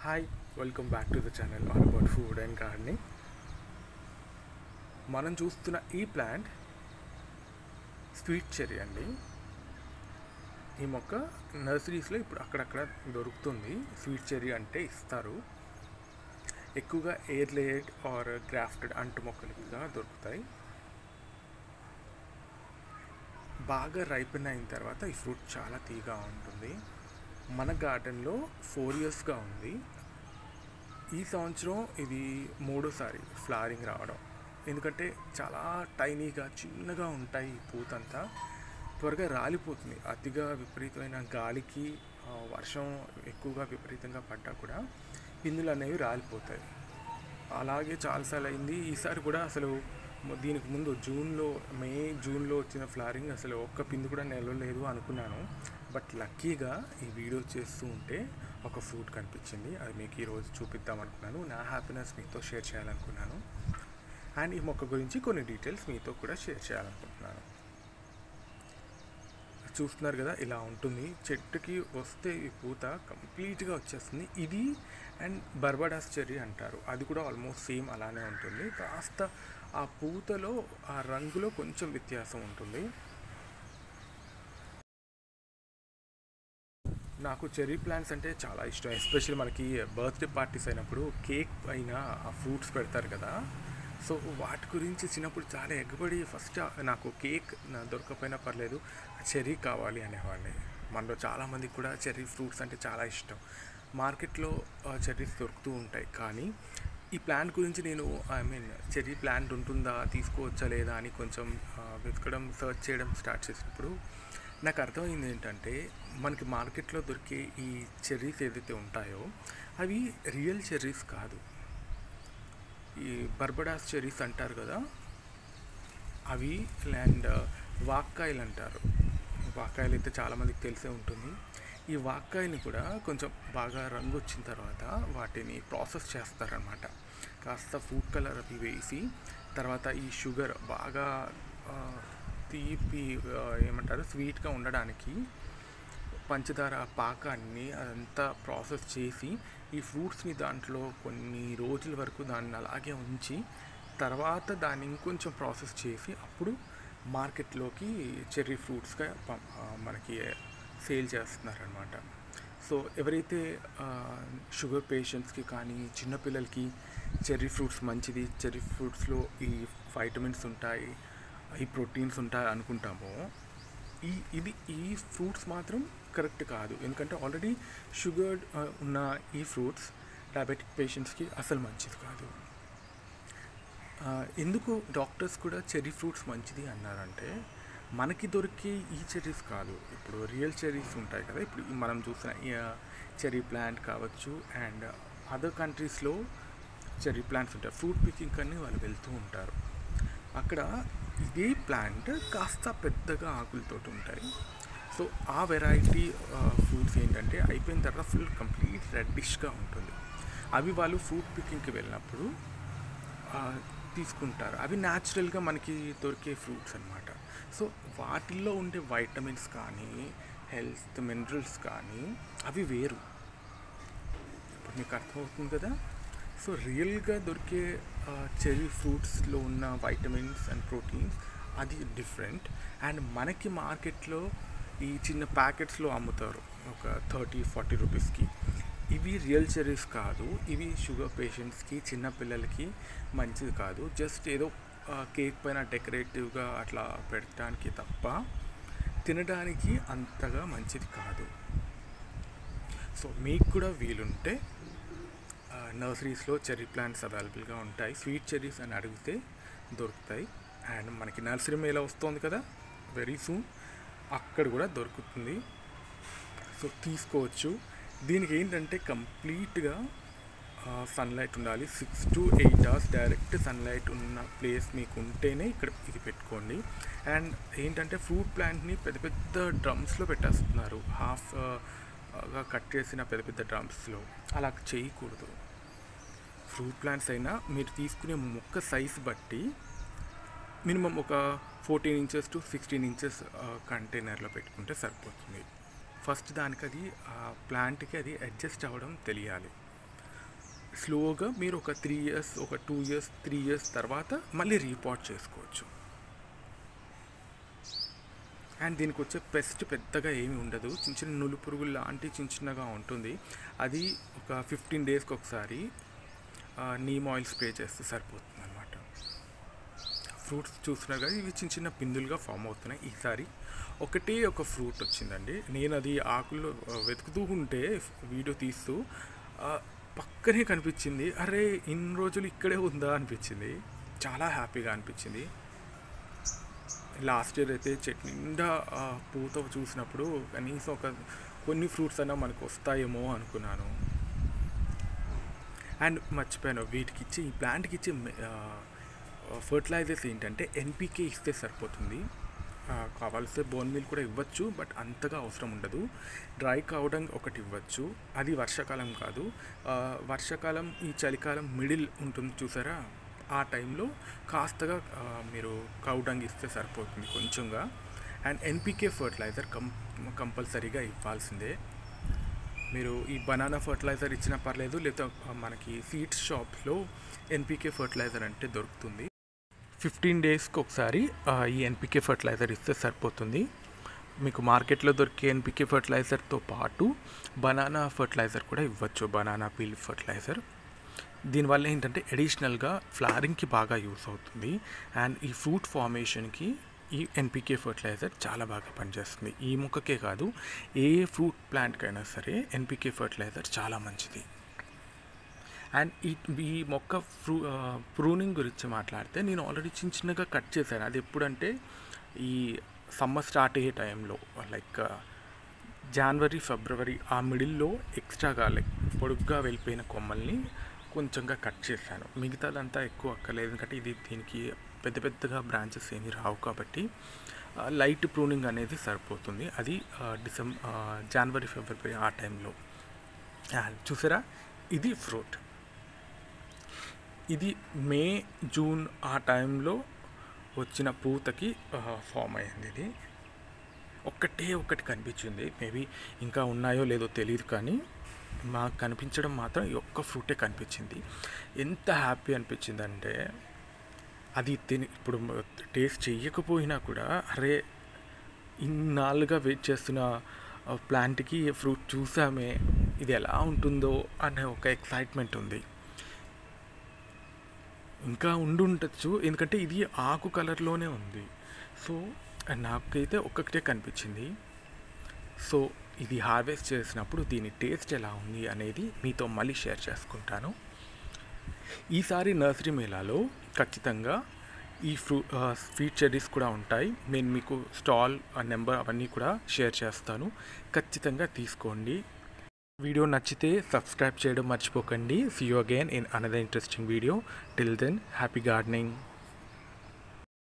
Hi, welcome back to the channel all about food and gardening. మనం చూస్తున్న ఈ plant sweet cherry అండి. ఈ మొక్క నర్సరీస్లో ఇప్పుడు అక్కడక్కడ దొరుకుతుంది. స్వీట్ చెర్రీ అంటే ఇస్తారు. ఎక్కువగా ఎయిర్ లేయర్డ్ ఆర్ గ్రాఫ్టెడ్ అంటు మొక్కలుగా దొరుకుతాయి. బాగా రైపెన్ అయిన తర్వాత ఈ ఫ్రూట్ చాలా తీగా ఉంటుంది. మన గార్డెన్లో 4 ఇయర్స్గా ఉంది. ఈ సంవత్సరం ఇది 3సారి ఫ్లవరింగ్ రావడం. ఎందుకంటే చాలా టైనీగా చిన్నగా ఉంటాయి. ఈ పూతంతా త్వరగా రాలిపోతుంది. అతిగా విపరీతమైన గాలికి వర్షం ఎక్కువగా విపరీతంగా పడ్డా కూడా పిందులు అనేవి రాలిపోతాయి. అలాగే చాలాసార్లు అయింది. ఈసారి కూడా అసలు దీనికి ముందు జూన్లో వచ్చిన ఫ్లవరింగ్ అసలు ఒక్క పిందు కూడా నిలవలేదు అనుకున్నాను. బట్ లక్కీగా ఈ వీడియో చేస్తూ ఉంటే ఒక ఫ్రూట్ కనిపించింది. అది మీకు ఈరోజు చూపిద్దాం అనుకున్నాను. నా హ్యాపీనెస్ మీతో షేర్ చేయాలనుకున్నాను. అండ్ ఈ మొక్క గురించి కొన్ని డీటెయిల్స్ మీతో కూడా షేర్ చేయాలనుకుంటున్నాను. చూస్తున్నారు కదా, ఇలా ఉంటుంది. చెట్టుకి వస్తే ఈ పూత కంప్లీట్గా వచ్చేస్తుంది. ఇది అండ్ బర్బడాస్ చెర్రీ అంటారు. అది కూడా ఆల్మోస్ట్ సేమ్ అలానే ఉంటుంది. కాస్త ఆ పూతలో ఆ రంగులో కొంచెం వ్యత్యాసం ఉంటుంది. నాకు చెర్రీ ప్లాంట్స్ అంటే చాలా ఇష్టం. ఎస్పెషల్లీ మనకి బర్త్డే పార్టీస్ అయినప్పుడు కేక్ పైన ఆ ఫ్రూట్స్ పెడతారు కదా. సో వాటి గురించి చిన్నప్పుడు చాలా ఎగ్గబడి ఫస్ట్ నాకు కేక్ దొరకపోయినా పర్లేదు, చెర్రీ కావాలి అనేవాడిని. మనలో చాలామందికి కూడా చెర్రీ ఫ్రూట్స్ అంటే చాలా ఇష్టం. మార్కెట్లో చెర్రీస్ దొరుకుతూ ఉంటాయి. కానీ ఈ ప్లాంట్ గురించి నేను చెర్రీ ప్లాంట్ ఉంటుందా, తీసుకోవచ్చా లేదా అని కొంచెం వెతకడం, సర్చ్ చేయడం స్టార్ట్ చేసినప్పుడు నాకు అర్థమైంది ఏంటంటే, మనకి మార్కెట్లో దొరికే ఈ చెర్రీస్ ఏదైతే ఉంటాయో అవి రియల్ చెర్రీస్ కాదు. ఈ బర్బడాస్ చెర్రీస్ అంటారు కదా, అవి అండ్ వాక్కాయలు అంటారు. వాక్కాయలు అయితే చాలామందికి తెలిసే ఉంటుంది. ఈ వాక్కాయని కూడా కొంచెం బాగా రంగు వచ్చిన తర్వాత వాటిని ప్రాసెస్ చేస్తారనమాట. కాస్త ఫుడ్ కలర్ అవి వేసి తర్వాత ఈ షుగర్ బాగా తీపి ఏమంటారు స్వీట్గా ఉండడానికి పంచదార పాకాన్ని అదంతా ప్రాసెస్ చేసి ఈ ఫ్రూట్స్ని దాంట్లో కొన్ని రోజుల వరకు దాన్ని అలాగే ఉంచి తర్వాత దాన్ని ఇంకొంచెం ప్రాసెస్ చేసి అప్పుడు మార్కెట్లోకి చెర్రీ ఫ్రూట్స్గా మనకి సేల్ చేస్తున్నారనమాట. సో ఎవరైతే షుగర్ పేషెంట్స్కి కానీ చిన్నపిల్లలకి చెర్రీ ఫ్రూట్స్ మంచిది, చెర్రీ ఫ్రూట్స్లో ఈ వైటమిన్స్ ఉంటాయి, ఈ ప్రోటీన్స్ ఉంటాయి అనుకుంటామో ఈ ఫ్రూట్స్ మాత్రం కరెక్ట్ కాదు. ఎందుకంటే ఆల్రెడీ షుగర్ ఉన్న ఈ ఫ్రూట్స్ డయాబెటిక్ పేషెంట్స్కి అసలు మంచిది కాదు. ఎందుకు డాక్టర్స్ కూడా చెర్రీ ఫ్రూట్స్ మంచిది అన్నారంటే, మనకి దొరికే ఈ చెర్రీస్ కాదు, ఇప్పుడు రియల్ చెర్రీస్ ఉంటాయి కదా. ఇప్పుడు మనం చూసిన చెర్రీ ప్లాంట్ కావచ్చు అండ్ అదర్ కంట్రీస్లో చెర్రీ ప్లాంట్స్ ఉంటాయి. ఫ్రూట్ పికింగ్ అని వాళ్ళు వెళ్తూ ఉంటారు. అక్కడ ఇదే ప్లాంట్ కాస్త పెద్దగా ఆకులతో ఉంటాయి. సో ఆ వెరైటీ ఫ్రూట్స్ ఏంటంటే అయిపోయిన తర్వాత ఫుల్ కంప్లీట్ రెడ్డిష్గా ఉంటుంది. అవి వాళ్ళు ఫ్రూట్ పికింగ్కి వెళ్ళినప్పుడు తీసుకుంటారు. అవి న్యాచురల్గా మనకి దొరికే ఫ్రూట్స్ అన్నమాట. సో వాటిల్లో ఉండే వైటమిన్స్ కానీ హెల్త్ మినరల్స్ కానీ అవి వేరు. ఇప్పుడు మీకు అర్థమవుతుంది కదా. సో రియల్గా దొరికే చెర్రీ ఫ్రూట్స్లో ఉన్న వైటమిన్స్ అండ్ ప్రోటీన్స్ అది డిఫరెంట్. అండ్ మనకి మార్కెట్లో ఈ చిన్న ప్యాకెట్స్లో అమ్ముతారు ఒక 30-40 రూపీస్కి. ఇవి రియల్ చెర్రీస్ కాదు. ఇవి షుగర్ పేషెంట్స్కి, చిన్నపిల్లలకి మంచిది కాదు. జస్ట్ ఏదో కేక్ పైన డెకరేటివ్గా అట్లా పెట్టడానికి తప్ప తినడానికి అంతగా మంచిది కాదు. సో మీకు కూడా వీలుంటే నర్సరీస్లో చెర్రీ ప్లాంట్స్ అవైలబుల్గా ఉంటాయి. స్వీట్ చెర్రీస్ అని అడిగితే దొరుకుతాయి. అండ్ మనకి నర్సరీ మేళ వస్తుంది కదా, వెరీ సూన్ అక్కడ కూడా దొరుకుతుంది. సో తీసుకోవచ్చు. దీనికి ఏంటంటే కంప్లీట్గా సన్లైట్ ఉండాలి. 6 to 8 hours డైరెక్ట్ సన్లైట్ ఉన్న ప్లేస్ మీకు ఉంటేనే ఇక్కడ ఇది పెట్టుకోండి. అండ్ ఏంటంటే ఫ్రూట్ ప్లాంట్ని పెద్ద పెద్ద డ్రమ్స్లో పెట్టేస్తున్నారు. హాఫ్గా కట్ చేసిన పెద్ద పెద్ద డ్రమ్స్లో అలా చేయకూడదు. ఫ్రూట్ ప్లాంట్స్ అయినా మీరు తీసుకునే మొక్క సైజ్ బట్టి మినిమం ఒక 14 inches to 16 inches కంటైనర్లో పెట్టుకుంటే సరిపోతుంది. ఫస్ట్ దానికి అది ప్లాంట్కి అది అడ్జస్ట్ అవ్వడం తెలియాలి. స్లోగా మీరు ఒక 3 ఇయర్స్, ఒక 2 ఇయర్స్, 3 ఇయర్స్ తర్వాత మళ్ళీ రీపాట్ చేసుకోవచ్చు. అండ్ దీనికి వచ్చే పెస్ట్ పెద్దగా ఏమి ఉండదు, చిన్న చిన్న నులు పురుగులు లాంటి చిన్నగా ఉంటుంది. అది ఒక 15 డేస్కి ఒకసారి నీమ్ ఆయిల్ స్ప్రే చేస్తే సరిపోతుంది అనమాట. ఫ్రూట్స్ చూస్తున్నారు కదా, ఇవి చిన్న చిన్న పిందులుగా ఫామ్ అవుతున్నాయి. ఈసారి ఒకటే ఒక ఫ్రూట్ వచ్చిందండి. నేను అది ఆకుల్లో వెతుకుతూ ఉంటే వీడియో తీస్తూ పక్కనే కనిపించింది. అరే ఇన్ని రోజులు ఇక్కడే ఉందా అనిపించింది, చాలా హ్యాపీగా అనిపించింది. లాస్ట్ ఇయర్ అయితే చెట్టు నిండా పూత చూసినప్పుడు కనీసం కొన్ని ఫ్రూట్స్ అయినా మనకు వస్తాయేమో అనుకున్నాను. అండ్ మర్చిపోయాను, వీటికి ఇచ్చే ఈ ప్లాంట్కి ఇచ్చే ఫర్టిలైజర్స్ ఏంటంటే ఎన్పికే ఇస్తే సరిపోతుంది. కావాల్సిన బోన్ మీల్ కూడా ఇవ్వచ్చు, బట్ అంతగా అవసరం ఉండదు. డ్రై కౌడంగ్ ఒకటి ఇవ్వచ్చు, అది వర్షాకాలం కాదు. వర్షాకాలం ఈ చలికాలం మిడిల్ ఉంటుంది చూసారా, ఆ టైంలో కాస్తగా మీరు కౌడంగ్ ఇస్తే సరిపోతుంది కొంచెంగా. అండ్ ఎన్పికే ఫర్టిలైజర్ కంపల్సరీగా ఇవ్వాల్సిందే. మీరు ఈ బనానా ఫర్టిలైజర్ ఇచ్చినా పర్లేదు, లేదా మనకి సీడ్స్ షాప్లో ఎన్పికే ఫర్టిలైజర్ అంటే దొరుకుతుంది. 15 డేస్కి ఒకసారి ఈ ఎన్పికే ఫర్టిలైజర్ ఇస్తే సరిపోతుంది. మీకు మార్కెట్లో దొరికే ఎన్పికే ఫర్టిలైజర్తో పాటు బనానా ఫర్టిలైజర్ కూడా ఇవ్వచ్చు, బనానా పీల్ ఫర్టిలైజర్. దీనివల్ల ఏంటంటే అడిషనల్గా ఫ్లవరింగ్కి బాగా యూస్ అవుతుంది. అండ్ ఈ ఫ్రూట్ ఫార్మేషన్కి ఈ ఎన్పికే ఫర్టిలైజర్ చాలా బాగా పనిచేస్తుంది. ఈ మొక్కకే కాదు, ఏ ఫ్రూట్ ప్లాంట్కైనా సరే ఎన్పికే ఫర్టిలైజర్ చాలా మంచిది. అండ్ ఈ మొక్క ప్రూనింగ్ గురించి మాట్లాడితే, నేను ఆల్రెడీ చిన్నగా కట్ చేశాను. అది ఎప్పుడంటే ఈ సమ్మర్ స్టార్ట్ అయ్యే టైంలో, లైక్ జనవరి, ఫిబ్రవరి ఆ మిడిల్లో ఎక్స్ట్రాగా లైక్ పొడుగ్గా వెళ్ళిపోయిన కొమ్మల్ని కొంచెంగా కట్ చేశాను. మిగతాదంతా ఎక్కువ అక్కర్లేదు, ఎందుకంటే దీనికి పెద్దగా బ్రాంచెస్ ఏమీ రావు కాబట్టి లైట్ ప్రూనింగ్ అనేది సరిపోతుంది. అది జనవరి, ఫిబ్రవరి ఆ టైంలో. చూసారా, ఇది ఫ్రూట్. ఇది మే, జూన్ ఆ టైంలో వచ్చిన పూతకి ఫామ్ అయింది. ఇది ఒకటి కనిపించింది, మేబీ ఇంకా ఉన్నాయో లేదో తెలియదు, కానీ మాకు కనిపించడం మాత్రం ఈ ఒక్క ఫ్రూటే కనిపించింది. ఎంత హ్యాపీ అనిపించిందంటే, అది ఇప్పుడు టేస్ట్ చేయకపోయినా కూడా అరే ఇన్నాళ్ళుగా వెయిట్ చేస్తున్న ప్లాంట్కి ఫ్రూట్ చూసామే, ఇది ఎలా ఉంటుందో అనే ఒక ఎక్సైట్మెంట్ ఉంది. ఇంకా ఉండొచ్చు, ఎందుకంటే ఇది ఆకు కలర్లోనే ఉంది. సో నాకైతే ఒక్కటే కనిపించింది. సో ఇది హార్వెస్ట్ చేసినప్పుడు దీని టేస్ట్ ఎలా ఉంది అనేది మీతో మళ్ళీ షేర్ చేసుకుంటాను. ఈసారి నర్సరీ మేళాలో ఖచ్చితంగా ఈ స్వీట్ చెర్రీస్ కూడా ఉంటాయి. నేను మీకు స్టాల్ నెంబర్ అవన్నీ కూడా షేర్ చేస్తాను, ఖచ్చితంగా తీసుకోండి. వీడియో నచ్చితే సబ్స్క్రైబ్ చేయడం మర్చిపోకండి. See you again in another interesting video. Till then, happy gardening.